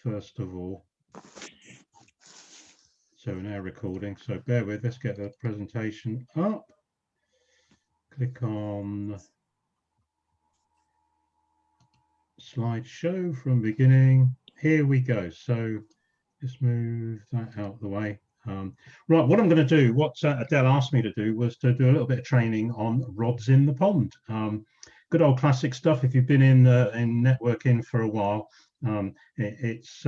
first of all. So we're now recording, so bear with, let's get the presentation up. Click on slideshow from beginning. Here we go. So just move that out of the way. Right, what I'm going to do, what Adele asked me to do was to do a little bit of training on rods in the pond. Good old classic stuff. If you've been in networking for a while, it's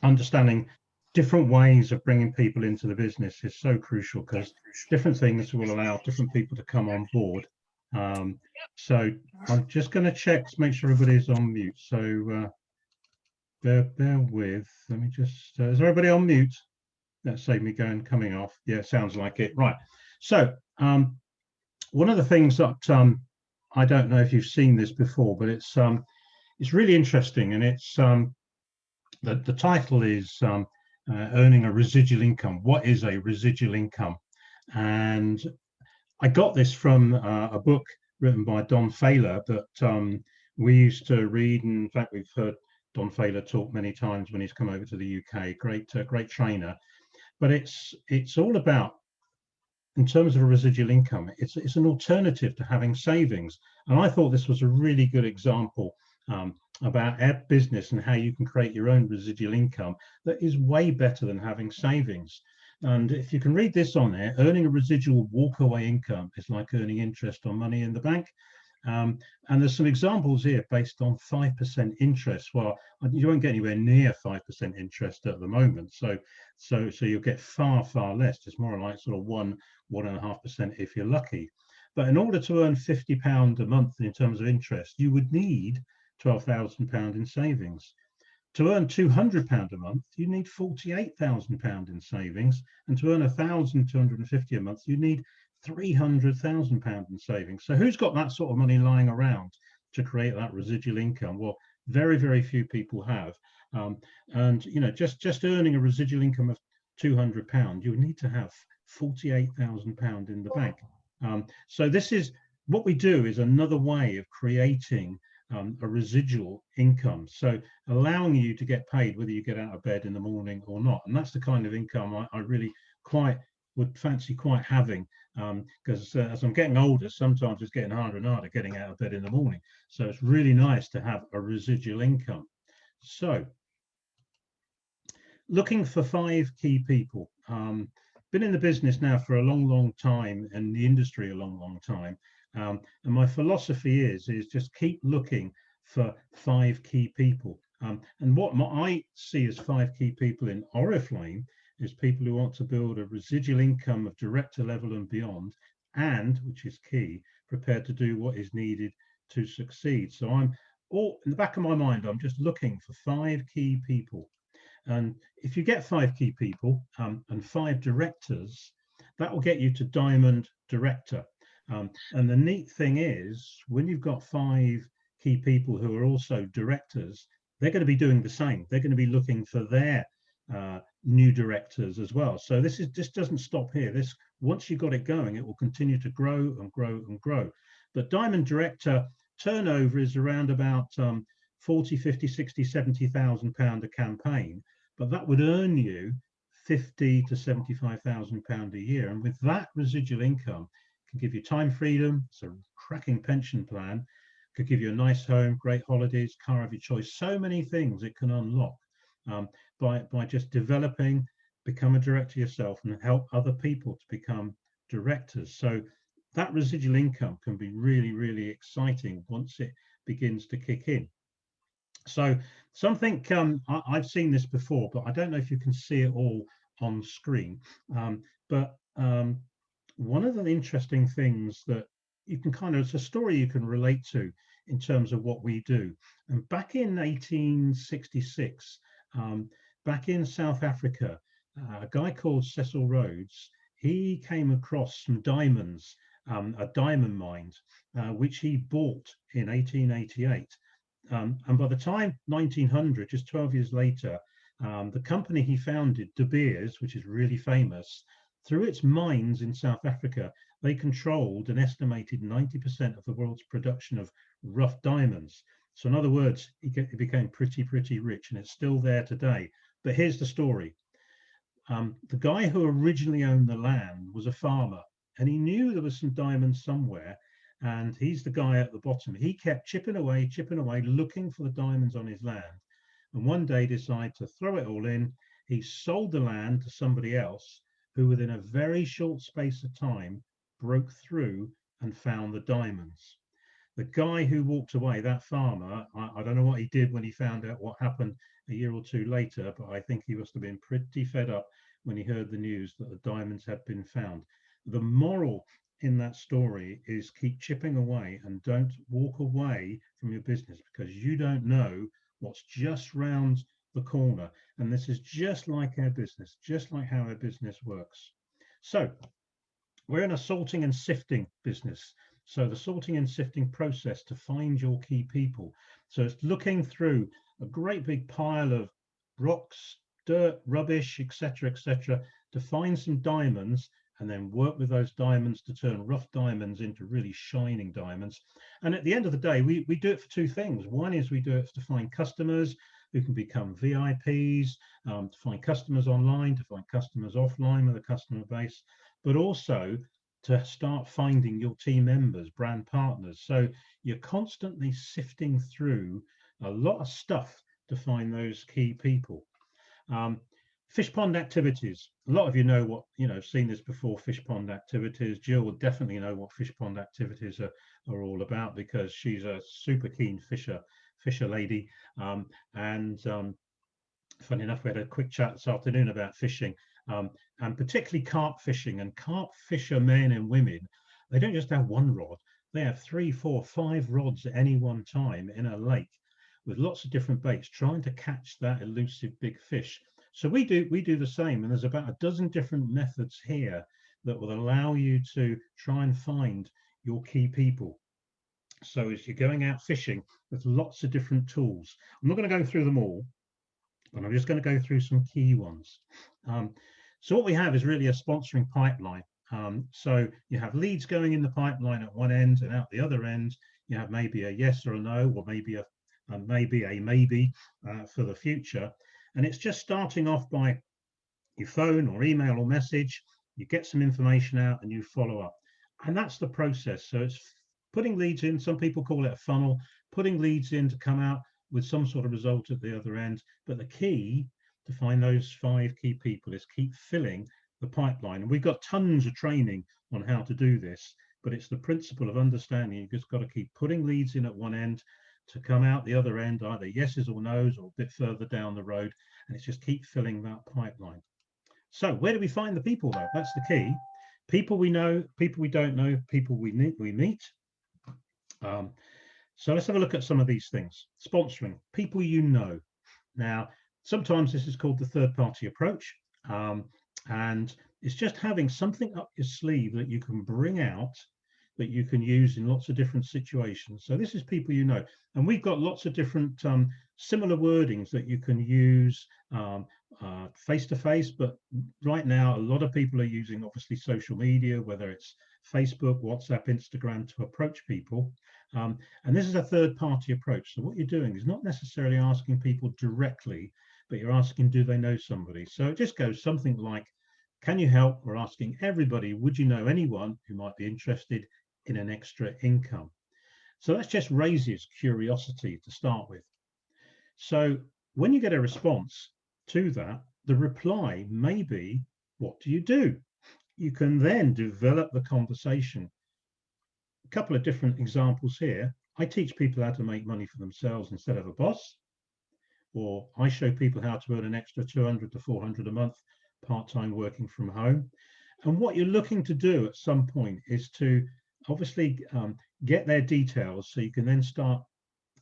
understanding different ways of bringing people into the business is so crucial, because different things will allow different people to come on board. So I'm just going to check to make sure everybody's on mute. So bear with. Let me just. Is everybody on mute? That saved me coming off. Yeah, sounds like it. Right. So one of the things that I don't know if you've seen this before, but it's really interesting, and it's the title is earning a residual income. What is a residual income? And I got this from a book written by Don Failer that we used to read. And in fact, we've heard Don Failer talk many times when he's come over to the UK. Great trainer. But it's all about, in terms of a residual income, it's an alternative to having savings. And I thought this was a really good example about our business and how you can create your own residual income that is way better than having savings. And if you can read this on there, earning a residual walkaway income is like earning interest on money in the bank. And there's some examples here based on 5% interest. Well, you won't get anywhere near 5% interest at the moment. So you'll get far less. It's more like sort of 1.5% if you're lucky. But in order to earn £50 a month in terms of interest, you would need £12,000 in savings. To earn £200 a month, you need £48,000 in savings, and to earn £1,250 a month, you need £300,000 in savings. So who's got that sort of money lying around to create that residual income? Well, very few people have. And you know, just earning a residual income of £200, you would need to have £48,000 in the bank. So this is what we do, is another way of creating a residual income, so allowing you to get paid whether you get out of bed in the morning or not. And that's the kind of income I really would fancy having, because as I'm getting older, sometimes it's getting harder and harder getting out of bed in the morning. So it's really nice to have a residual income. So looking for 5 key people. Been in the business now for a long time, and the industry a long time. And my philosophy is just keep looking for 5 key people. And what I see as 5 key people in Oriflame is people who want to build a residual income of director level and beyond, and, which is key, prepared to do what is needed to succeed. So I'm all in the back of my mind, I'm just looking for 5 key people. And if you get 5 key people and 5 directors, that will get you to Diamond Director. And the neat thing is, when you've got 5 key people who are also directors, they're going to be doing the same. They're going to be looking for their new directors as well. So this doesn't stop here. This, once you've got it going, it will continue to grow and grow and grow. But Diamond Director turnover is around about 40, 50, 60, 70,000 pound a campaign, but that would earn you 50 to 75,000 pound a year. And with that residual income, can give you time freedom. It's a cracking pension plan, could give you a nice home, great holidays, car of your choice, so many things it can unlock by just developing, become a director yourself and help other people to become directors. So that residual income can be really exciting once it begins to kick in. So something, I've seen this before, but I don't know if you can see it all on screen. One of the interesting things that you can it's a story you can relate to in terms of what we do. And back in 1866, back in South Africa, a guy called Cecil Rhodes, he came across some diamonds, a diamond mine, which he bought in 1888. And by the time 1900, just 12 years later, the company he founded, De Beers, which is really famous, through its mines in South Africa, they controlled an estimated 90% of the world's production of rough diamonds. So in other words, he became pretty rich, and it's still there today. But here's the story. The guy who originally owned the land was a farmer, and he knew there was some diamonds somewhere. And he's the guy at the bottom. He kept chipping away, looking for the diamonds on his land. And one day decided to throw it all in. He sold the land to somebody else who, within a very short space of time, broke through and found the diamonds. The guy who walked away, that farmer, I don't know what he did when he found out what happened a year or two later, but I think he must have been pretty fed up when he heard the news that the diamonds had been found. The moral in that story is keep chipping away and don't walk away from your business, because you don't know what's just round the corner. And this is just like our business, just like how our business works. So we're in a sorting and sifting business. So the sorting and sifting process to find your key people. So it's looking through a great big pile of rocks, dirt, rubbish, etc., to find some diamonds, and then work with those diamonds to turn rough diamonds into really shining diamonds. And at the end of the day, we do it for two things. One is we do it to find customers who can become VIPs, to find customers online, to find customers offline with a customer base, but also to start finding your team members, brand partners. So you're constantly sifting through a lot of stuff to find those key people. Fish pond activities. A lot of you know what, seen this before, fish pond activities. Jill will definitely know what fish pond activities are all about, because she's a super keen fisher lady. Funny enough, we had a quick chat this afternoon about fishing, and particularly carp fishing. And carp fishermen and women, they don't just have one rod, they have 3, 4, 5 rods at any one time in a lake with lots of different baits, trying to catch that elusive big fish. So we do the same, and there's about a dozen different methods here that will allow you to try and find your key people. So as you're going out fishing, there's lots of different tools. I'm not going to go through them all, but I'm just going to go through some key ones. So what we have is really a sponsoring pipeline. So you have leads going in the pipeline at one end, and out the other end, you have maybe a yes or a no, or maybe a maybe for the future. And it's just starting off by your phone or email or message, you get some information out and you follow up. And that's the process. So it's putting leads in, some people call it a funnel, putting leads in to come out with some sort of result at the other end. But the key to find those 5 key people is keep filling the pipeline. And we've got tons of training on how to do this, but it's the principle of understanding you've just got to keep putting leads in at one end to come out the other end, either yeses or nos, or a bit further down the road. And it's just keep filling that pipeline. So where do we find the people, though? That's the key. People we know, people we don't know, people we meet. So let's have a look at some of these things. Sponsoring, people you know. Now, sometimes this is called the third-party approach, and it's just having something up your sleeve that you can bring out, that you can use in lots of different situations. So this is people you know, and we've got lots of different similar wordings that you can use face-to-face, but right now a lot of people are using obviously social media, whether it's Facebook, WhatsApp, Instagram, to approach people. And this is a third-party approach. So what you're doing is not necessarily asking people directly, but you're asking, do they know somebody? So it just goes something like, can you help? We're asking everybody, would you know anyone who might be interested in an extra income? So that just raises curiosity to start with. So when you get a response to that, the reply may be, what do you do? You can then develop the conversation. A couple of different examples here. I teach people how to make money for themselves instead of a boss, or I show people how to earn an extra 200 to 400 a month part-time working from home. And what you're looking to do at some point is to obviously get their details, so you can then start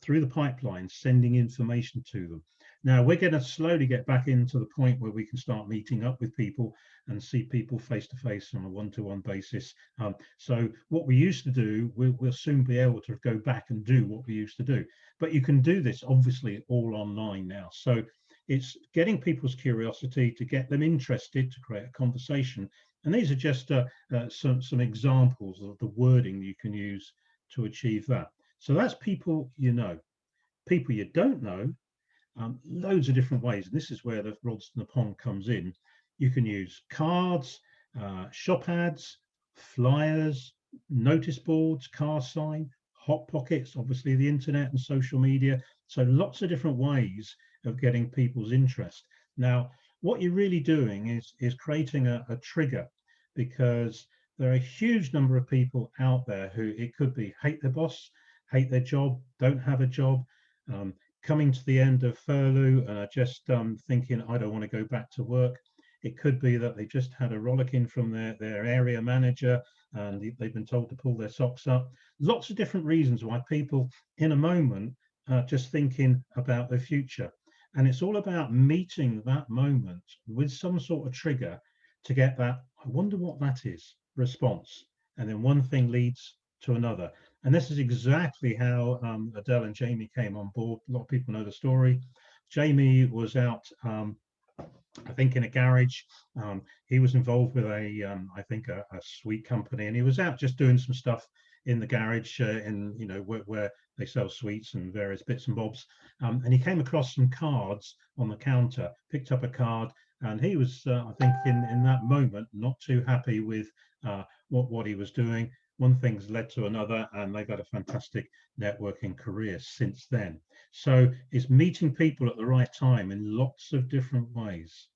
through the pipeline sending information to them. Now we're going to slowly get back into the point where we can start meeting up with people and see people face to face on a one-to-one basis. So what we used to do, we'll soon be able to go back and do what we used to do. But you can do this obviously all online now. So it's getting people's curiosity, to get them interested, to create a conversation. And these are just some examples of the wording you can use to achieve that. So that's people you know. People you don't know, loads of different ways. And this is where the rods in the pond comes in. You can use cards, shop ads, flyers, notice boards, car sign, hot pockets, obviously the internet and social media. So lots of different ways of getting people's interest. Now, what you're really doing is creating a trigger, because there are a huge number of people out there who, it could be hate their boss, hate their job, don't have a job, um, coming to the end of furlough and are just thinking, I don't want to go back to work. It could be that they just had a rollicking from their area manager and they've been told to pull their socks up. Lots of different reasons why people in a moment are just thinking about their future. And it's all about meeting that moment with some sort of trigger to get that, I wonder what that is, response. And then one thing leads to another. And this is exactly how Adele and Jamie came on board. A lot of people know the story. Jamie was out, I think, in a garage. He was involved with I think, a sweet company, and he was out just doing some stuff in the garage, where they sell sweets and various bits and bobs. And he came across some cards on the counter, picked up a card, and he was, I think, in that moment, not too happy with what he was doing. One thing's led to another, and they've had a fantastic networking career since then. So it's meeting people at the right time in lots of different ways.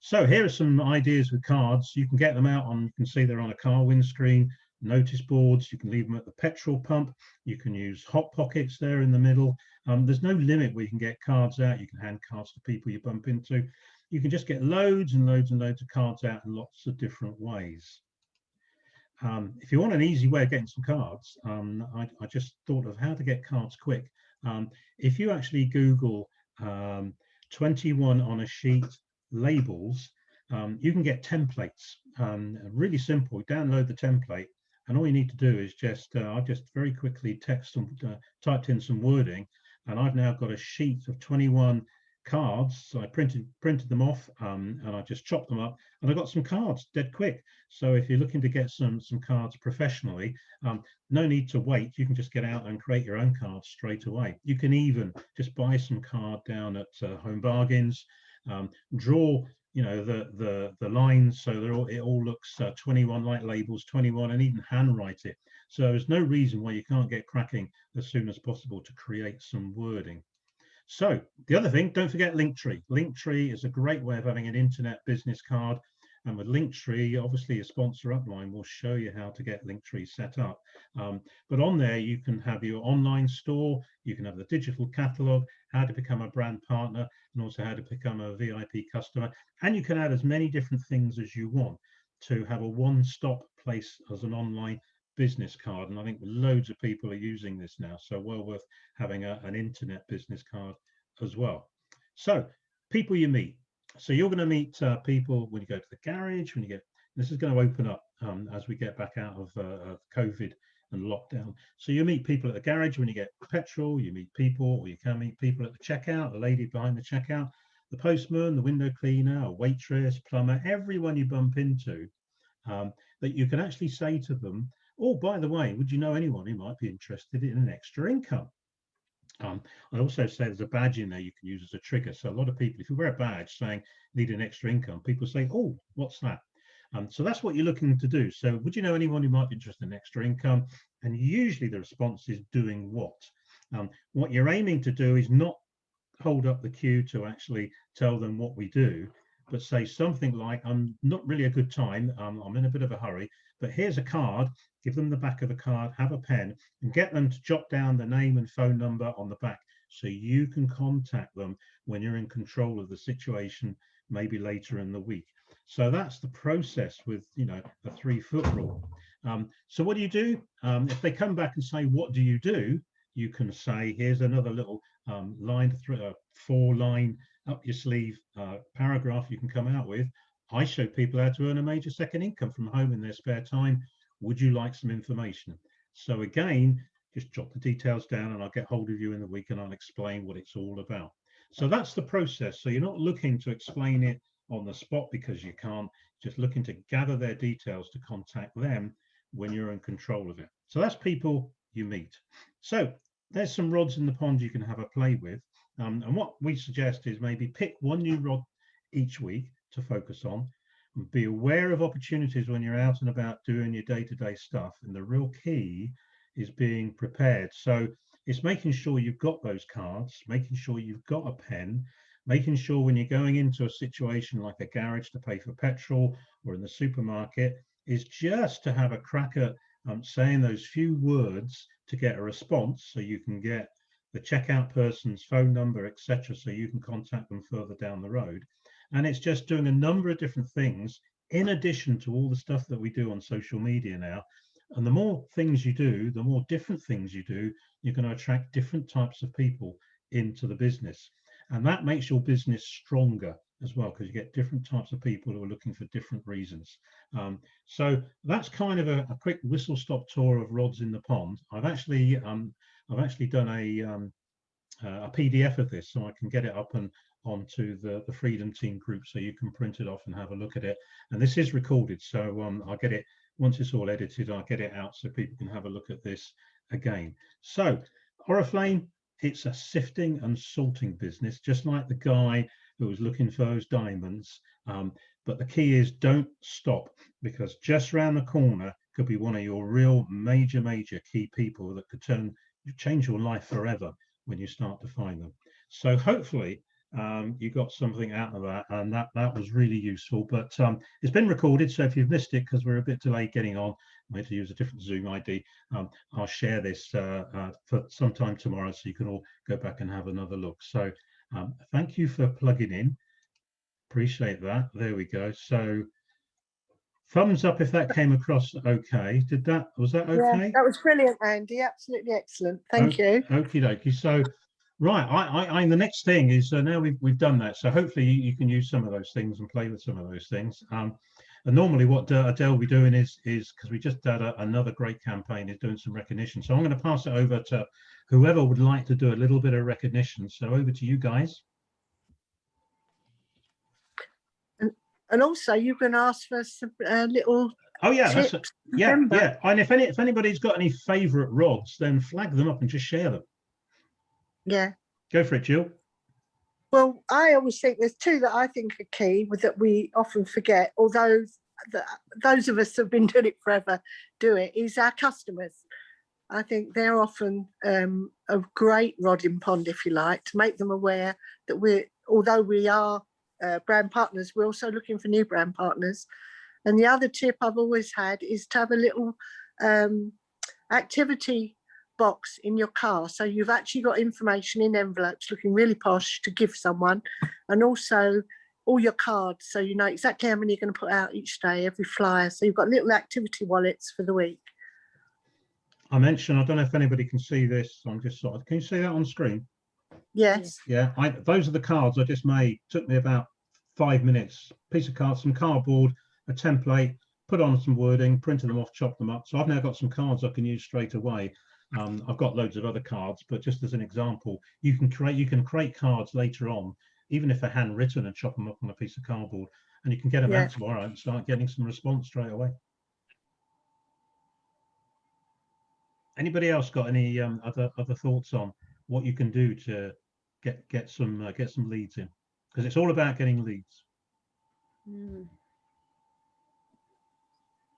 So here are some ideas with cards. You can get them out on, you can see they're on a car windscreen, notice boards. You can leave them at the petrol pump. You can use hot pockets there in the middle. There's no limit where you can get cards out. You can hand cards to people you bump into. You can just get loads and loads and loads of cards out in lots of different ways. If you want an easy way of getting some cards, I just thought of how to get cards quick. If you actually Google 21 on a sheet labels, you can get templates. Really simple. Download the template, and all you need to do is just, I've just very quickly typed in some wording, and I've now got a sheet of 21 cards. So I printed them off, and I just chopped them up, and I got some cards dead quick. So if you're looking to get some cards professionally, no need to wait. You can just get out and create your own cards straight away. You can even just buy some card down at Home Bargains, draw the lines so it all looks 21, like labels 21, and even handwrite it. So there's no reason why you can't get cracking as soon as possible to create some wording. So the other thing, don't forget Linktree. Linktree is a great way of having an internet business card. And with Linktree, obviously a sponsor upline will show you how to get Linktree set up. But on there, you can have your online store, you can have the digital catalog, how to become a brand partner, and also how to become a VIP customer. And you can add as many different things as you want to have a one-stop place as an online business card. And I think loads of people are using this now, so well worth having an internet business card as well. So people you meet. So you're going to meet people when you go to the garage, when you get, this is going to open up as we get back out of COVID and lockdown. So you meet people at the garage when you get petrol, you meet people, or you can meet people at the checkout, the lady behind the checkout, the postman, the window cleaner, a waitress, plumber, everyone you bump into, that you can actually say to them, oh, by the way, would you know anyone who might be interested in an extra income? I also say there's a badge in there you can use as a trigger. So a lot of people, if you wear a badge saying need an extra income, people say, oh, what's that? So that's what you're looking to do. So would you know anyone who might be interested in extra income? And usually the response is doing what? What you're aiming to do is not hold up the queue to actually tell them what we do, but say something like, I'm not really a good time, I'm in a bit of a hurry, but here's a card. Give them the back of the card, have a pen, and get them to jot down the name and phone number on the back so you can contact them when you're in control of the situation, maybe later in the week. So that's the process with, a 3-foot rule. So what do you do? If they come back and say, what do you do? You can say, here's another little line, 4-line up your sleeve paragraph you can come out with. I show people how to earn a major second income from home in their spare time. Would you like some information? So again, just jot the details down and I'll get hold of you in the week and I'll explain what it's all about. So that's the process. So you're not looking to explain it on the spot because you can't, just looking to gather their details to contact them when you're in control of it. So that's people you meet. So there's some rods in the pond you can have a play with. And what we suggest is maybe pick one new rod each week to focus on. And be aware of opportunities when you're out and about doing your day-to-day stuff. And the real key is being prepared. So it's making sure you've got those cards, making sure you've got a pen, making sure when you're going into a situation like a garage to pay for petrol or in the supermarket, is just to have a crack at saying those few words to get a response, so you can get the checkout person's phone number, etc., so you can contact them further down the road. And it's just doing a number of different things in addition to all the stuff that we do on social media now. And the more things you do, the more different things you do, you're going to attract different types of people into the business. And that makes your business stronger as well, because you get different types of people who are looking for different reasons. So that's kind of a quick whistle-stop tour of rods in the pond. I've actually done a PDF of this, so I can get it up and onto the Freedom Team group, so you can print it off and have a look at it. And this is recorded, so I'll get it, once it's all edited, I'll get it out so people can have a look at this again. So Oriflame, it's a sifting and salting business, just like the guy who was looking for those diamonds. But the key is don't stop, because just around the corner could be one of your real major key people that could change your life forever when you start to find them. So hopefully you got something out of that, and that was really useful. But it's been recorded, so if you've missed it because we're a bit delayed getting on, I had to use a different Zoom ID, I'll share this for sometime tomorrow, so you can all go back and have another look. So thank you for plugging in, appreciate that. There we go. So thumbs up if that came across okay. Was that okay? Yeah, that was brilliant, Andy. Absolutely excellent. Thank you. Okie dokie. So right, I the next thing is, now we've done that, so hopefully you can use some of those things and play with some of those things. And normally what Adele will be doing is because we just had another great campaign, is doing some recognition. So I'm going to pass it over to whoever would like to do a little bit of recognition. So over to you guys. And also, you can ask for some little. Oh yeah, tips. Yeah. And if anybody's got any favourite rods, then flag them up and just share them. Yeah. Go for it, Jill. Well, I always think there's two that I think are key, that we often forget, although those of us who have been doing it forever do it, is our customers. I think they're often a great rod in pond, if you like, to make them aware that although we are brand partners, we're also looking for new brand partners. And the other tip I've always had is to have a little activity box in your car, so you've actually got information in envelopes looking really posh to give someone, and also all your cards, so you know exactly how many you're going to put out each day, every flyer, so you've got little activity wallets for the week. I mentioned, I don't know if anybody can see this, I'm just can you see that on screen? Yes. Yeah, those are the cards I just made. Took me about 5 minutes. Piece of card, some cardboard, a template, put on some wording, printed them off, chopped them up. So I've now got some cards I can use straight away. I've got loads of other cards, but just as an example, you can create cards later on, even if they're handwritten, and chop them up on a piece of cardboard, and you can get them out tomorrow and start getting some response straight away. Anybody else got any other thoughts on what you can do to get some leads in? Because it's all about getting leads.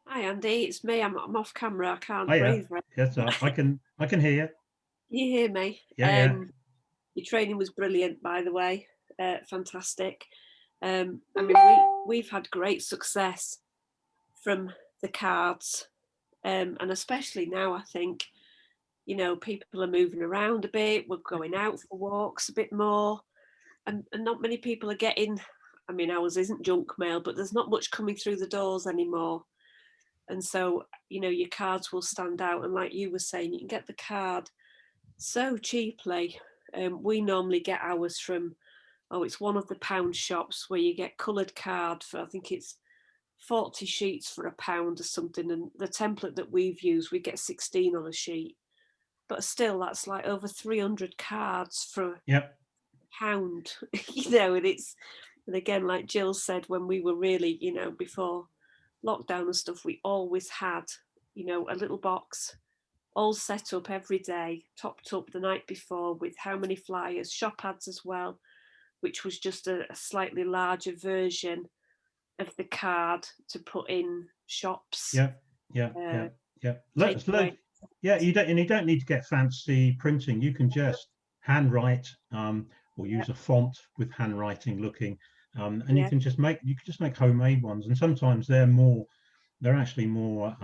Hi Andy, it's me. I'm off camera. I can't breathe. Right. Yes, I can hear you. You hear me? Yeah. Your training was brilliant, by the way. Fantastic. I mean, we've had great success from the cards, and especially now, I think, you know, people are moving around a bit. We're going out for walks a bit more, and not many people are getting. I mean, ours isn't junk mail, but there's not much coming through the doors anymore. And so, you know, your cards will stand out. And like you were saying, you can get the card so cheaply. We normally get ours from, it's one of the pound shops where you get coloured card for, I think it's 40 sheets for £1 or something. And the template that we've used, we get 16 on a sheet. But still, that's like over 300 cards for £1, you know, and again, like Jill said, when we were really, you know, before lockdown and stuff, we always had, you know, a little box all set up every day, topped up the night before with how many flyers, shop ads as well, which was just a slightly larger version of the card to put in shops. Yeah, yeah, yeah, yeah. Yeah, you don't need to get fancy printing. You can just handwrite or use a font with handwriting looking, and you can just make homemade ones. And sometimes they're actually more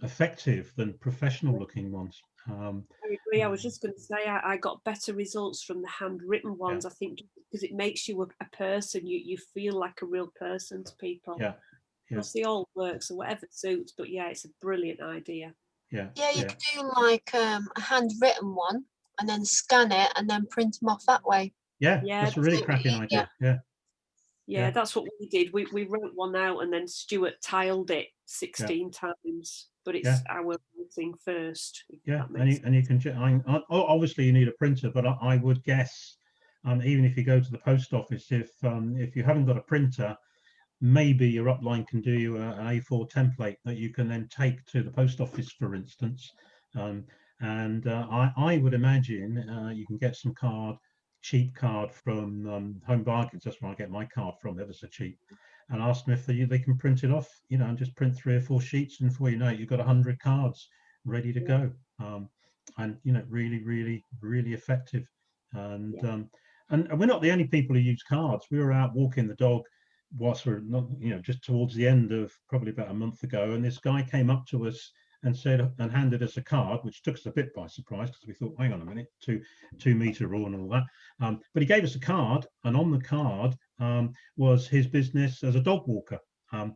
effective than professional looking ones. I agree. I was just going to say I got better results from the handwritten ones. I think because it makes you a person. You feel like a real person to people. Yeah, yeah, Plus, they all work, so whatever suits. But yeah, it's a brilliant idea. yeah. Yeah, you could do like a handwritten one and then scan it and then print them off that way. Yeah, Yeah, that's a really cracking idea. Yeah, that's what we did. We wrote one out and then Stuart tiled it 16 times, but it's our writing first. Yeah, and you can. Obviously, you need a printer, but I would guess, even if you go to the post office, if you haven't got a printer, maybe your upline can do you an A4 template that you can then take to the post office, for instance. I would imagine you can get some cheap card from Home Bargains. That's where I get my card from, ever so cheap, and ask them if they can print it off, and just print 3 or 4 sheets, and before you know it, you've got 100 cards ready to go. And really, really, really effective. And we're not the only people who use cards. We were out walking the dog whilst we're not, just towards the end of probably about a month ago, and this guy came up to us and handed us a card, which took us a bit by surprise because we thought, hang on a minute, 2-meter rule and all that. But he gave us a card, and on the card was his business as a dog walker. And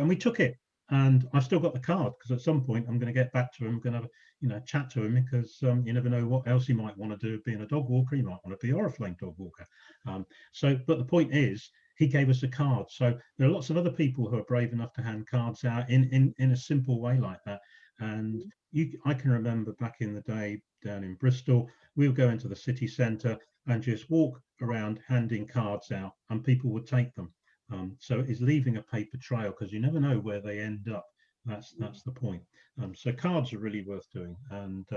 we took it, and I've still got the card because at some point I'm going to get back to him, I'm going to chat to him, because you never know what else he might want to do being a dog walker. He might want to be a flying dog walker. But the point is, he gave us a card. So there are lots of other people who are brave enough to hand cards out in a simple way like that. And I can remember back in the day down in Bristol, we would go into the city centre and just walk around handing cards out, and people would take them. So it's leaving a paper trail, because you never know where they end up. That's the point. So cards are really worth doing. And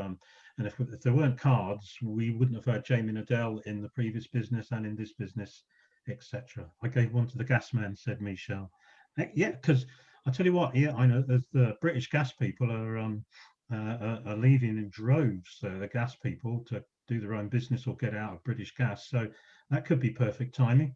if there weren't cards, we wouldn't have had Jamie Nadell in the previous business and in this business, etc. I gave one to the gas man, said Michelle. Yeah, because I tell you what, I know the British gas people are leaving in droves. The gas people to do their own business or get out of British Gas. So that could be perfect timing.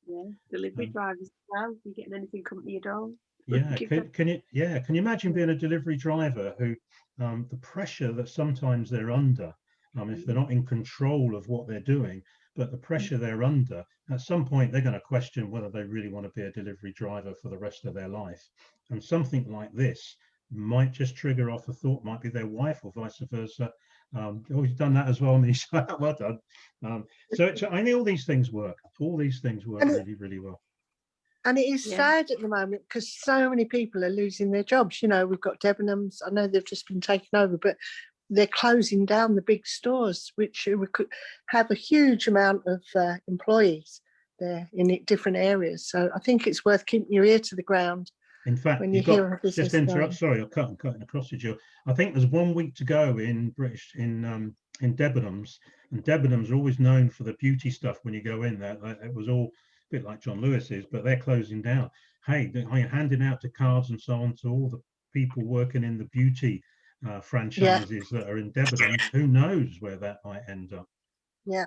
Yeah, delivery drivers as well. You getting anything come to your door? Yeah, can you imagine being a delivery driver who the pressure that sometimes they're under, if they're not in control of what they're doing, but the pressure they're under, at some point they're going to question whether they really want to be a delivery driver for the rest of their life. And something like this might just trigger off a thought, might be their wife or vice versa. You've done that as well, Misha. Well done. I know all these things work. All these things work really, really well. And it is sad at the moment because so many people are losing their jobs. We've got Debenhams. I know they've just been taken over, but they're closing down the big stores, which we could have a huge amount of employees there in different areas. So I think it's worth keeping your ear to the ground. In fact, when you hear of just interrupt. Sorry, I'm cutting across you. I think there's 1 week to go in Debenhams, and Debenhams are always known for the beauty stuff. When you go in there, it was all a bit like John Lewis's, but they're closing down. Hey, I'm handing out the cards and so on to all the people working in the beauty franchises that are in Debenhams. Who knows where that might end up? Yeah.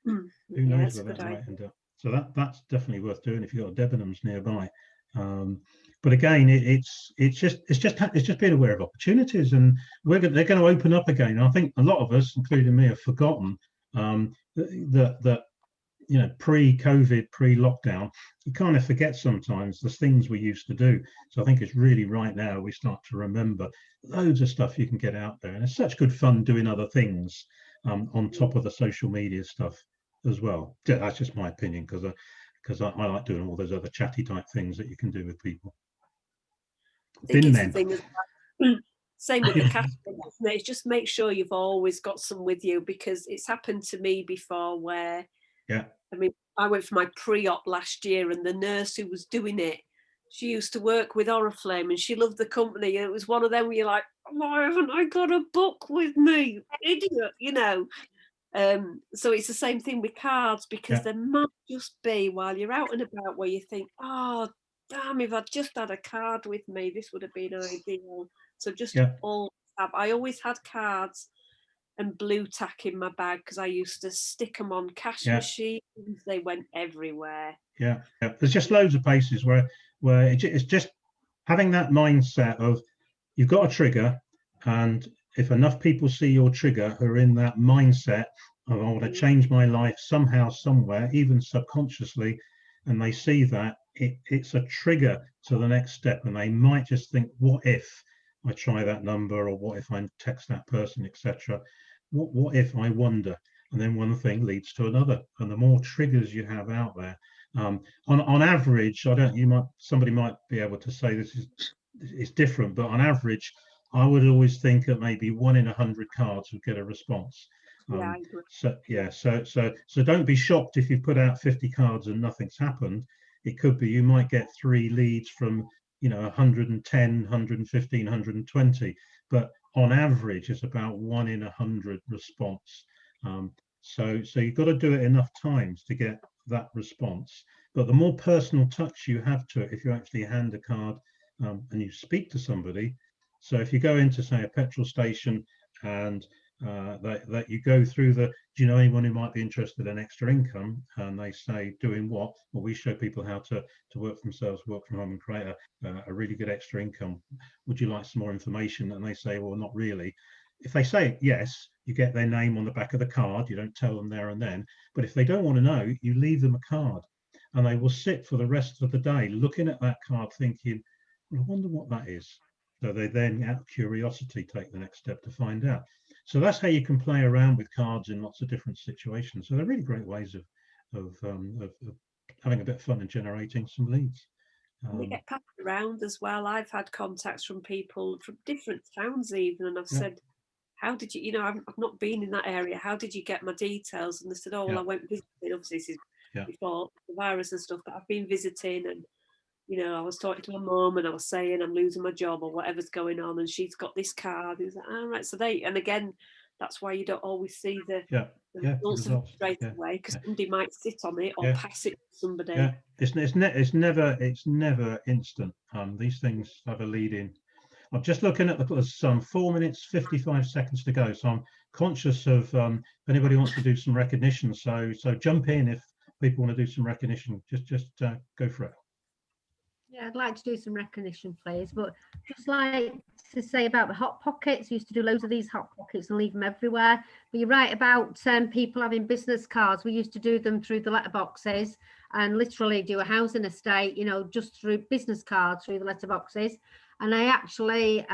Who knows where that might end up? So that's definitely worth doing if you've got Debenhams nearby. But again, it's just being aware of opportunities, and they're going to open up again. I think a lot of us, including me, have forgotten that pre-COVID, pre-lockdown, you kind of forget sometimes the things we used to do. So I think it's really right now we start to remember loads of stuff you can get out there, and it's such good fun doing other things on top of the social media stuff as well. That's just my opinion, because I like doing all those other chatty type things that you can do with people. Same with the cash, isn't it? It's just make sure you've always got some with you, because it's happened to me before where I went for my pre-op last year, and the nurse who was doing it she used to work with Oriflame and she loved the company. And it was one of them where you're like, why haven't I got a book with me? Idiot, you know. So it's the same thing with cards, because there might just be, while you're out and about, where you think, oh, damn, if I'd just had a card with me, this would have been ideal. So just all have, I always had cards and blue tack in my bag, because I used to stick them on cash machines. They went everywhere. Yeah. There's just loads of places where it's just having that mindset of, you've got a trigger, and if enough people see your trigger who are in that mindset of, I want to change my life somehow, somewhere, even subconsciously, and they see that, it's a trigger to the next step, and they might just think, what if I try that number, or what if I text that person, etc. What if I wonder? And then one thing leads to another, and the more triggers you have out there, on average, somebody might be able to say this is different, but on average, I would always think that maybe 1 in 100 cards would get a response. I agree. So don't be shocked if you put out 50 cards and nothing's happened. It could be you might get 3 leads from 110, 115, 120, but on average it's about 1 in 100 response. So you've got to do it enough times to get that response. But the more personal touch you have to it, if you actually hand a card and you speak to somebody. So if you go into, say, a petrol station, and that you go through do you know anyone who might be interested in extra income? And they say, doing what? Well, we show people how to work for themselves, work from home, and create a really good extra income. Would you like some more information? And they say, well, not really. If they say yes, you get their name on the back of the card. You don't tell them there and then. But if they don't want to know, you leave them a card, and they will sit for the rest of the day looking at that card thinking, well, I wonder what that is. So they then, out of curiosity, take the next step to find out. So that's how you can play around with cards in lots of different situations. So they're really great ways of having a bit of fun and generating some leads. They get passed around as well. I've had contacts from people from different towns even, and I've said, how did you, I've not been in that area, how did you get my details? And they said, oh, well, I went visiting. Obviously this is before the virus and stuff, but I've been visiting, and I was talking to my mum, and I was saying I'm losing my job or whatever's going on, and she's got this card. He was like, all right. So and again, that's why you don't always see the results of it straight away, because somebody might sit on it or pass it to somebody. It's never instant. These things have a lead in. I'm just looking at there's some 4 minutes 55 seconds to go, so I'm conscious of if anybody wants to do some recognition. So jump in if people want to do some recognition. Just go for it. Yeah, I'd like to do some recognition, please. But just like to say about the hot pockets, we used to do loads of these hot pockets and leave them everywhere. But you're right about people having business cards. We used to do them through the letterboxes and literally do a housing estate, just through business cards through the letterboxes. And I actually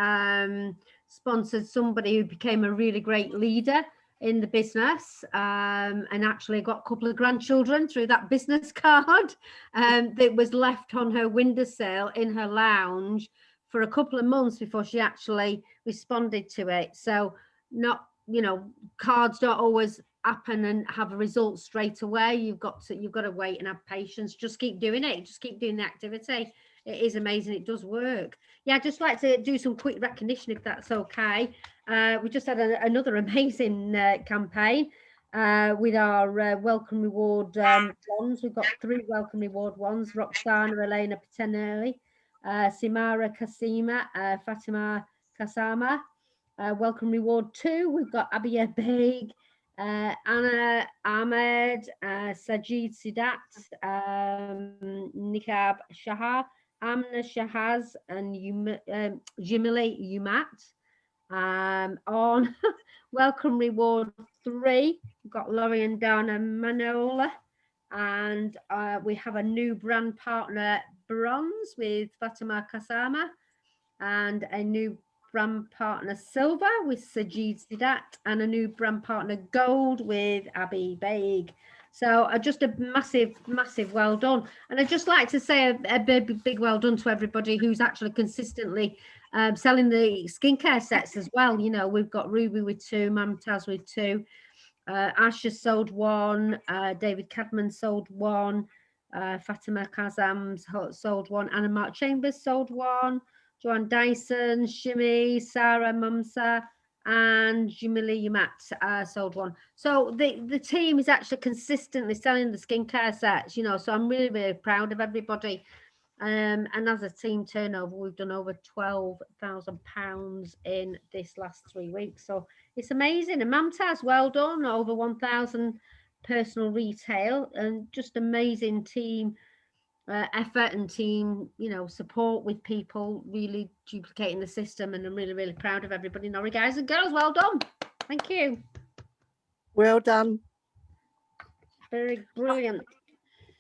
sponsored somebody who became a really great leader in the business, and actually got a couple of grandchildren through that business card that was left on her windowsill in her lounge for a couple of months before she actually responded to it. So cards don't always happen and have a result straight away. You've got to wait and have patience. Just keep doing it. Just keep doing the activity. It is amazing. It does work. Yeah, I'd just like to do some quick recognition, if that's okay. We just had another amazing campaign with our welcome reward ones. We've got 3 welcome reward ones: Roxana Elena Patenelli, Simara Kasima, Fatima Kasama. Welcome reward 2, we've got Abiya Beg, Anna Ahmed, Sajid Sidat, Nikab Shahar, Amna Shahaz, and Jimili Umat. On welcome reward 3, we've got Laurie and Dana Manola, and we have a new brand partner bronze with Fatima Kasama, and a new brand partner silver with Sajid Sidat, and a new brand partner gold with Abby Baig. So just a massive well done. And I'd just like to say a big well done to everybody who's actually consistently selling the skincare sets as well. We've got Ruby with 2, Mamtaz with 2, Asha sold 1, David Cadman sold 1, Fatima Kazam's sold one, Anna Mark Chambers sold one, Joanne Dyson, Shimmy, Sarah Mumsa, and Jumili Yamat sold one. So the team is actually consistently selling the skincare sets, you know, so I'm really, really proud of everybody. And as a team turnover, we've done over £12,000 in this last 3 weeks. So it's amazing. And Mamtaz, well done, over 1,000 personal retail, and just amazing team effort and team, you know, support with people really duplicating the system. And I'm really, really proud of everybody. Norrie guys and girls, well done. Thank you. Well done. Very brilliant.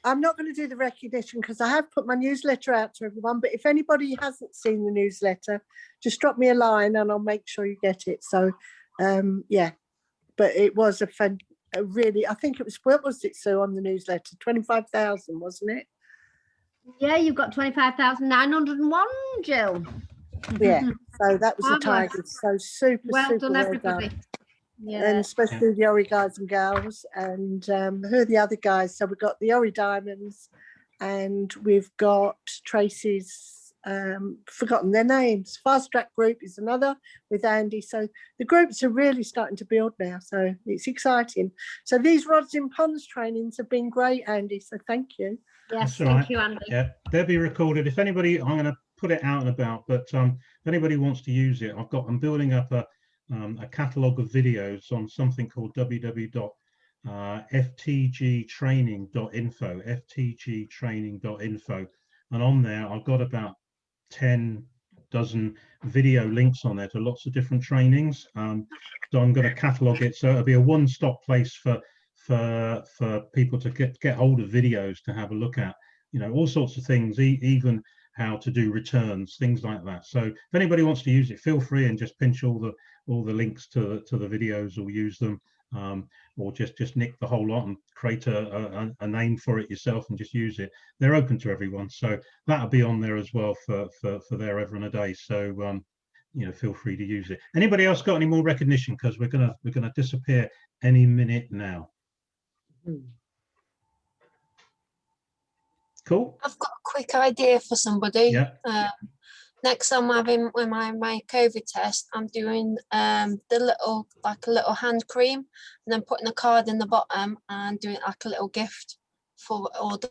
I'm not going to do the recognition because I have put my newsletter out to everyone, but if anybody hasn't seen the newsletter, just drop me a line and I'll make sure you get it. So, yeah, but it was a really, I think it was, what was it, Sue, on the newsletter? 25,000, wasn't it? Yeah, you've got 25,901, Jill. Yeah, so that was a Marvellous. target. So super, Well super done, well everybody. done. Yeah. And especially the Ori guys and gals, and who are the other guys? So we've got the Ori Diamonds, and we've got Tracy's, forgotten their names. Fast Track Group is another with Andy. So the groups are really starting to build now. So it's exciting. So these Rods in Ponds trainings have been great, Andy. So thank you. Yes, That's all thank right. you, Andy. Yeah, they'll be recorded. If anybody, I'm going to put it out and about, but if anybody wants to use it, I'm building up a catalogue of videos on something called www.ftgtraining.info, ftgtraining.info, and on there I've got about 10 dozen video links on there to lots of different trainings. So I'm going to catalogue it, so it'll be a one-stop place for people to get hold of videos to have a look at, you know, all sorts of things, even how to do returns, things like that. So if anybody wants to use it, feel free and just pinch all the links to the videos, or use them, or just nick the whole lot and create a name for it yourself and just use it. They're open to everyone, so that'll be on there as well for their ever and a day. So you know, feel free to use it. Anybody else got any more recognition? Because we're gonna disappear any minute now. Cool. I've got a quick idea for somebody. Yeah. Next time I'm having when my COVID test, I'm doing the little, like a little hand cream, and then putting a card in the bottom and doing like a little gift for all the